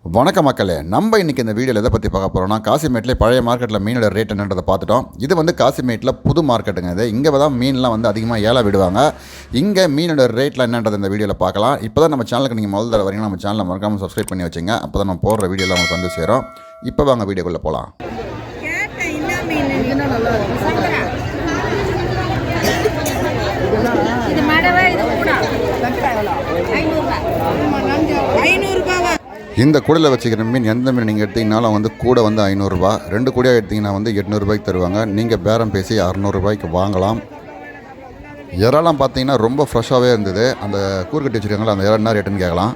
வணக்கம் மக்களே, நம்ம இன்றைக்கி இந்த வீடியோவில் எதை பற்றி பார்க்க போகிறோம்னா, காசிமேட்டில் பழைய மார்க்கெட்டில் மீனோட ரேட் என்னன்றதை பார்த்துட்டோம். இது வந்து காசிமேட்டில் புது மார்க்கெட்டுங்க. இது இங்கே தான் மீன்லாம் வந்து அதிகமாக ஏலம் விடுவாங்க. இங்கே மீனோட ரேட்டில் என்னன்றதை இந்த வீடியோவில் பார்க்கலாம். இப்போ தான் நம்ம சேனலுக்கு நீங்கள் முதல் தடவை வரீங்கன்னா நம்ம சேனலை மறக்காமல் சப்ஸ்கிரைப் பண்ணி வச்சுங்க. அப்போ தான் நம்ம போடுற வீடியோவில் உங்களுக்கு வந்து சேரும். இப்போ வாங்க வீடியோக்குள்ளே போகலாம். இந்த கூடையில் வச்சுக்கிற மீன் எந்த மீன் நீங்கள் எடுத்திங்கனாலும் வந்து கூடை வந்து 500 ரூபா, 2 கூடையாக எடுத்திங்கன்னா வந்து 800 ரூபாய்க்கு தருவாங்க. நீங்கள் பேரம் பேசி 600 ரூபாய்க்கு வாங்கலாம். இறாலாம் பார்த்தீங்கன்னா ரொம்ப ஃப்ரெஷ்ஷாகவே இருந்தது. அந்த கூறுக்கட்டி வச்சுருக்காங்களா, அந்த இறா என்ன ரேட்டுன்னு கேட்கலாம்.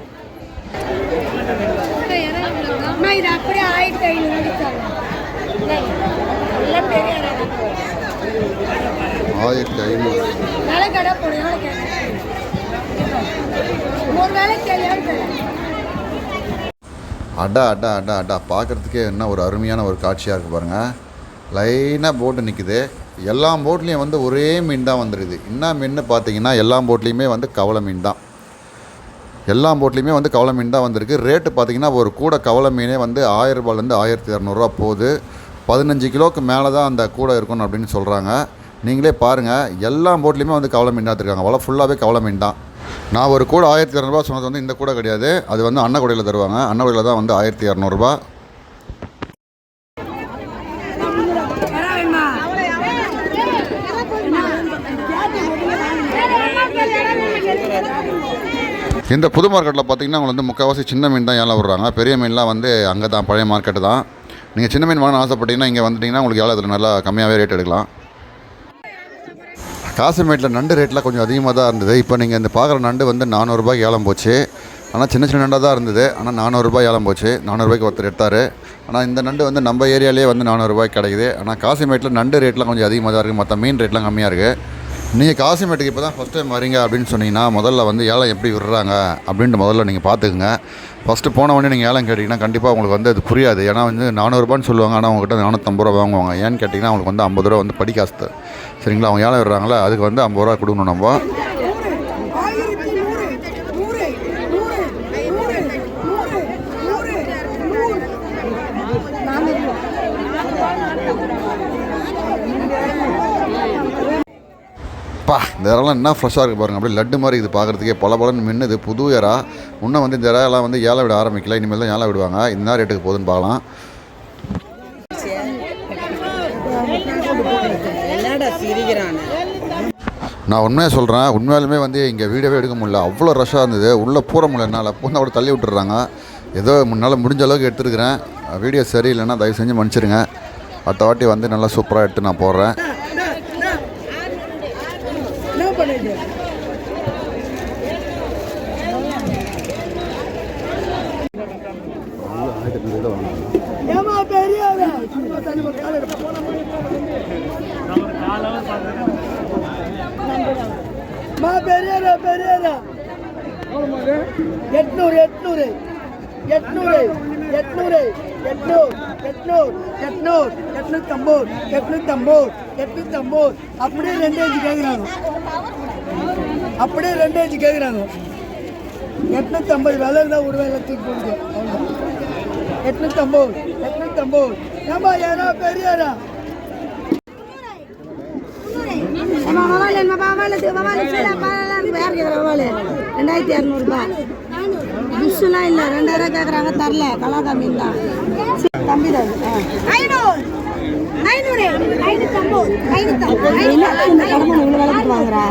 அடா அடா அடா அடா பார்க்குறதுக்கே என்ன ஒரு அருமையான ஒரு காட்சியாக இருக்குது பாருங்கள். லைனாக போட்டு நிற்குது. எல்லா போட்லேயும் வந்து ஒரே மீன் தான் வந்துடுது. என்ன மீன் பார்த்தீங்கன்னா எல்லா போட்லேயுமே வந்து கவலை மீன் தான். எல்லா போட்லேயுமே வந்து கவலை மீன் தான் வந்திருக்கு. ரேட்டு பார்த்திங்கன்னா ஒரு கூட கவலை மீனே வந்து 1000 ரூபாயிலேருந்து 1200 ரூபா போகுது. 15 கிலோவுக்கு மேலே தான் அந்த கூடை இருக்கணும் அப்படின்னு சொல்கிறாங்க. நீங்களே பாருங்கள், எல்லா போட்லேயுமே வந்து கவலை மீன் தான் எடுத்துருக்காங்க. வலை ஃபுல்லாகவே கவலை மீன் தான். நான் ஒரு கூட 1200 ரூபா சொன்னது வந்து இந்த கூட கிடையாது, அது வந்து அன்னக்கூடையில் தருவாங்க. அன்னக்கூடையில் தான் வந்து 1200 ரூபா. இந்த புது மார்க்கெட்டில் பார்த்திங்கன்னா அவங்க வந்து முக்கால்வாசி சின்ன மீன் தான் ஏலம் விடுறாங்க. பெரிய மீன்லாம் வந்து அங்கே தான் பழைய மார்க்கெட்டு தான். நீங்கள் சின்ன மீன் வாங்கணும்னு ஆசைப்பட்டீங்கன்னா இங்கே வந்துட்டிங்கன்னா உங்களுக்கு ஏலத்தில் நல்லா கம்மியாகவே ரேட் எடுக்கலாம். காசிமேட்டில் நண்டு ரேட்லாம் கொஞ்சம் அதிகமாக தான் இருந்தது. இப்போ நீங்கள் இந்த பார்க்குற நண்டு வந்து 400 ரூபாய்க்கு ஏலம் போச்சு. ஆனால் சின்ன சின்ன நண்டாக தான் இருந்தது. ஆனால் 400 ரூபாய் ஏலம் போச்சு. 400 ரூபாய்க்கு ஒருத்தர் எடுத்தார். ஆனால் இந்த நண்டு வந்து நம்ம ஏரியாலே வந்து 400 ரூபாய்க்கு கிடைக்குது. ஆனால் காசிமேட்டில் நண்டு ரேட்லாம் கொஞ்சம் அதிகமாக தான் இருக்குது. மற்ற மீன் ரேட்லாம் கம்மியாக இருக்குது. நீங்கள் காசிமேட்டுக்கு இப்போ தான் ஃபஸ்ட் டைம் வரீங்க அப்படின்னு சொன்னீங்கன்னா முதல்ல வந்து ஏலம் எப்படி விடுறாங்க அப்படின்ட்டு முதல்ல நீங்கள் பார்த்துக்குங்க. ஃபஸ்ட்டு போன உடனே நீங்கள் ஏலம் கேட்டிங்கன்னா கண்டிப்பாக உங்களுக்கு வந்து அது புரியாது. ஏன்னா வந்து 400 ரூபான்னு சொல்லுவாங்க, ஆனால் அவங்ககிட்ட 450 ரூபா வாங்குவாங்க. ஏன்னு கேட்டிங்கன்னா அவங்களுக்கு வந்து 50 ரூபா வந்து படிக்காசு. சரிங்களா, அவங்க ஏலம் விடுறாங்களே அதுக்கு வந்து 50 ரூபா கொடுக்கணும் நம்ம. இந்த இறாலாம் என்ன ஃப்ரெஷ்ஷாக இருக்குது பாருங்கள். அப்படியே லட்டு மாதிரி இது பார்க்குறதுக்கே பலன்னு மின்னுது. புது இறா. இன்னும் வந்து இந்த இறாலாம் வந்து ஏலம் விட ஆரம்பிக்கல. இனிமேல் தான் ஏலம் விடுவாங்க. இந்த ரேட்டுக்கு போகுதுன்னு பார்க்கலாம். நான் உண்மையாக சொல்கிறேன், உண்மையாலுமே வந்து இங்கே வீடியோவே எடுக்க முடியல. அவ்வளோ ரஷ்ஷாக இருந்தது. உள்ளே பூர முடியல என்னால். பூந்தா கூட தள்ளி விட்டுறாங்க. ஏதோ முன்னால் முடிஞ்ச அளவுக்கு எடுத்துருக்கிறேன். வீடியோ சரியில்லைன்னா தயவு செஞ்சு மன்னிச்சிருங்க. அடுத்த வாட்டி வந்து நல்லா சூப்பராக எடுத்து நான் போடுறேன். அப்படியே 2 இன்ச்சு கேட்குறாங்க. அப்படியே 2 இன்ச்சு கேட்குறாங்க. 850 விலை இருந்தால் ஒரு வேலை தூக்கி போடுது. 850 ஏமா ஏறா பெரியாரா புஷ்ஷெல்லாம் இல்லை. 2000 கேட்குறாங்க, தரல. கலாக்கா மீன் தான் தம்பி தான். 500 வாங்குறா.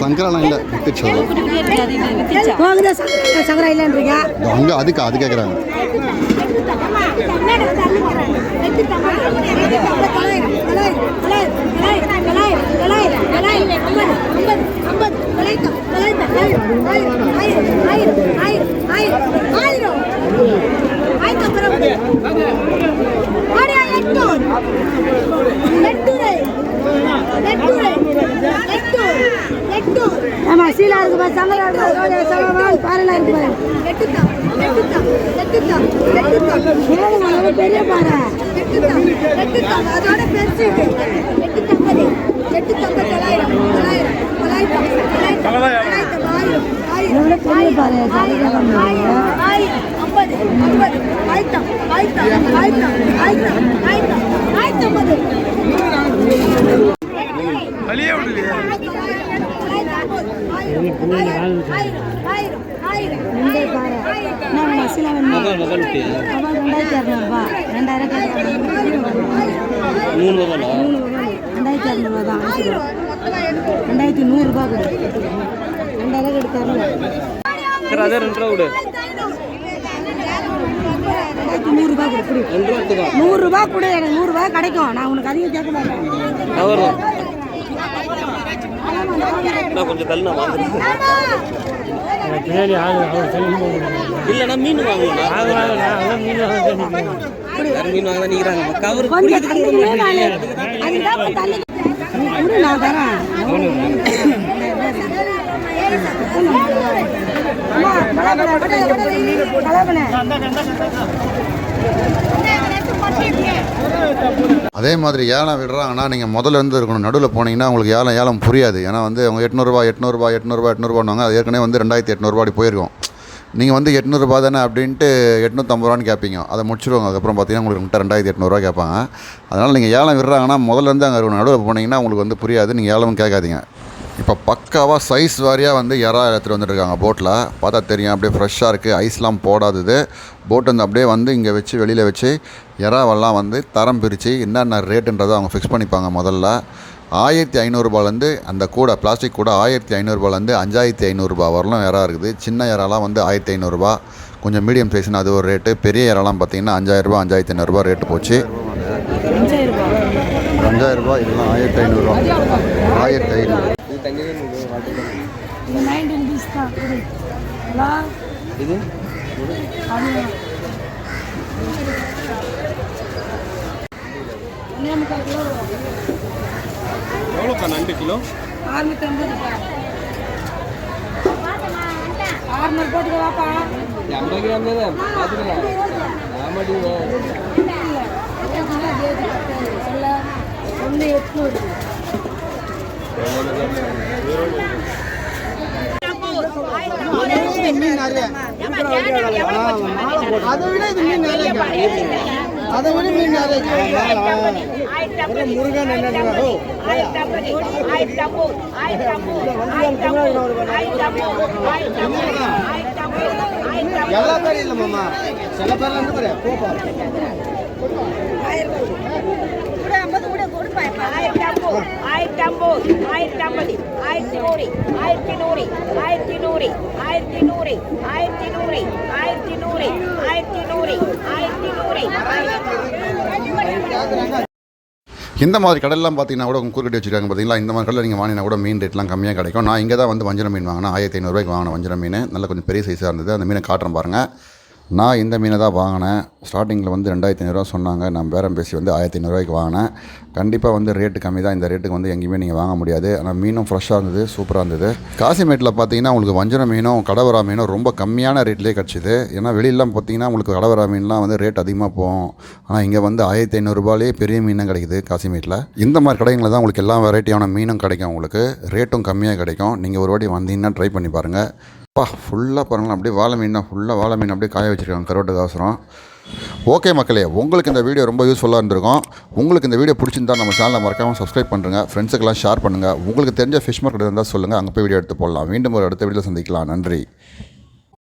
சங்கராலாம் இல்லை, சங்கரா இல்லைன்றீங்க. அங்கே அதுக்கு அது கேட்குறாங்க. ஆமா சீலா இருக்கு பாரு சங்கரா பாருல இருக்கு பாரு பெரிய பாரு அதோட பெருசு ₹100 கூட எனக்கு ₹100 கிடைக்கும். நான் உனக்கு அதிகம் கேட்க மாட்டேன். கொஞ்சம் தள்ளி இல்லைன்னா மீன் வாங்கலாம் மீன் வாங்க நிற்கிறாங்க கவர் நான் தரேன். அதே மாதிரி ஏலம் விடுறாங்கன்னா நீங்கள் முதல்ல இருந்து இருக்கணும். நடுவில் போனீங்கன்னா உங்களுக்கு ஏலம் புரியாது. ஏன்னா வந்து அவங்க $800 அது ஏற்கனவே வந்து 2800 போயிருக்கும். நீங்கள் வந்து $800 தானே அப்படின்ட்டு $850 கேட்பீங்க. அதை முடிச்சிடுவாங்க. அதுக்கப்புறம் பார்த்தீங்கன்னா உங்களுக்கு 2800 கேட்பாங்க. அதனால் நீங்கள் ஏலம் விடுறாங்கன்னா முதல்ல இருந்து அங்கே இருக்கணும். நடுவில் போனீங்கன்னா உங்களுக்கு வந்து புரியாது. நீங்கள் ஏலம் கேட்காதீங்க. இப்போ பக்காவாக சைஸ் வாரியாக வந்து இறா எடுத்துகிட்டு வந்துட்டுருக்காங்க போட்டில். பார்த்தா தெரியும் அப்படியே ஃப்ரெஷ்ஷாக இருக்குது. ஐஸ்லாம் போடாதது. போட்டு வந்து அப்படியே வந்து இங்கே வச்சு வெளியில் வச்சு இறாவெல்லாம் வந்து தரம் பிரித்து என்னென்ன ரேட்டுன்றதை அவங்க ஃபிக்ஸ் பண்ணிப்பாங்க. முதல்ல $1500 அந்த கூடை பிளாஸ்டிக் கூட $1500 $5500 வரலாம் இறா இருக்குது. சின்ன இறாலாம் வந்து $1500. கொஞ்சம் மீடியம் சைஸ்னு அது ஒரு ரேட்டு. பெரிய இறாலாம் பார்த்தீங்கன்னா $5000 $5500 ரேட்டு போச்சு. $5000 இல்லைனா $1500 $1500. இது எவ்வளோக்கா நண்டு கிலோ? 650. 600 போட்டுக்க வாப்பா. 50 கிராம் தான் பார்த்துக்கலாம். ஆமாடிங்க ஒன்று 800. அதை விட இது மீன் அதை விட மீன் முருகன் எல்லா பேரும் இல்லை மாமா சில பேர்ல இருந்து போப்பா இந்த மாதிரி கடல்லாம் பார்த்தீங்கன்னா கூட குறுக்கட்டி வச்சுருக்காங்க. பார்த்தீங்களா, இந்த மாதிரி கடலில் நீங்கள் வாங்கினா கூட மீன் ரேட்லாம் கம்மியாக கிடைக்கும். நான் இங்கே தான் வந்து வஞ்சர மீன் வாங்கினேன். $1500 வாங்கினேன் வஞ்சர மீன். நல்லா கொஞ்சம் பெரிய சைஸாக இருந்தது. அந்த மீனை காட்டுறேன் பாருங்கள். நான் இந்த மீனை தான் வாங்கினேன். ஸ்டார்டிங்கில் வந்து $2500 சொன்னாங்க. நான் பேரம் பேசி வந்து $1500 வாங்கினேன். கண்டிப்பாக வந்து ரேட்டு கம்மி தான். இந்த ரேட்டுக்கு வந்து எங்கேயுமே நீங்கள் வாங்க முடியாது. ஆனால் மீனும் ஃப்ரெஷ்ஷாக இருந்தது, சூப்பராக இருந்தது. காசிமேட்டில் பார்த்தீங்கன்னா உங்களுக்கு வஞ்சர மீனும் கடவரா மீனும் ரொம்ப கம்மியான ரேட்லேயே கிடச்சிது. ஏன்னா வெளியிலாம் பார்த்தீங்கன்னா உங்களுக்கு கடவரா மீன்லாம் வந்து ரேட் அதிகமாக போகும். ஆனால் இங்கே வந்து $1500 பெரிய மீனும் கிடைக்குது காசிமேட்டில். இந்த மாதிரி கடைகளில் தான் உங்களுக்கு எல்லா வெரைட்டியான மீனும் கிடைக்கும். உங்களுக்கு ரேட்டும் கம்மியாக கிடைக்கும். நீங்கள் ஒரு வாட்டி வந்தீங்கன்னா ட்ரை பண்ணி பாருங்கள். ஃபுல்லாக பாருங்களேன், அப்படியே வாழை மீன் தான். ஃபுல்லாக வாழை மீன் அப்படியே காய வச்சுருக்காங்க கருவாட்டுக்கு அவசரம். ஓகே மக்களே, உங்களுக்கு இந்த வீடியோ ரொம்ப யூஸ்ஃபுல்லாக இருந்திருக்கும். உங்களுக்கு இந்த வீடியோ பிடிச்சிருந்தா நம்ம சேனலை மறக்காமல் சப்ஸ்கிரைப் பண்ணுறங்க. ஃப்ரெண்ட்ஸுக்கெல்லாம் ஷேர் பண்ணுங்கள். உங்களுக்கு தெரிஞ்ச ஃபிஷ் மார்க்கெட் இருந்தால் சொல்லுங்கள், அங்கே போய் வீடியோ எடுத்து போடலாம். மீண்டும் ஒரு அடுத்த வீடியோவில் சந்திக்கலாம். நன்றி.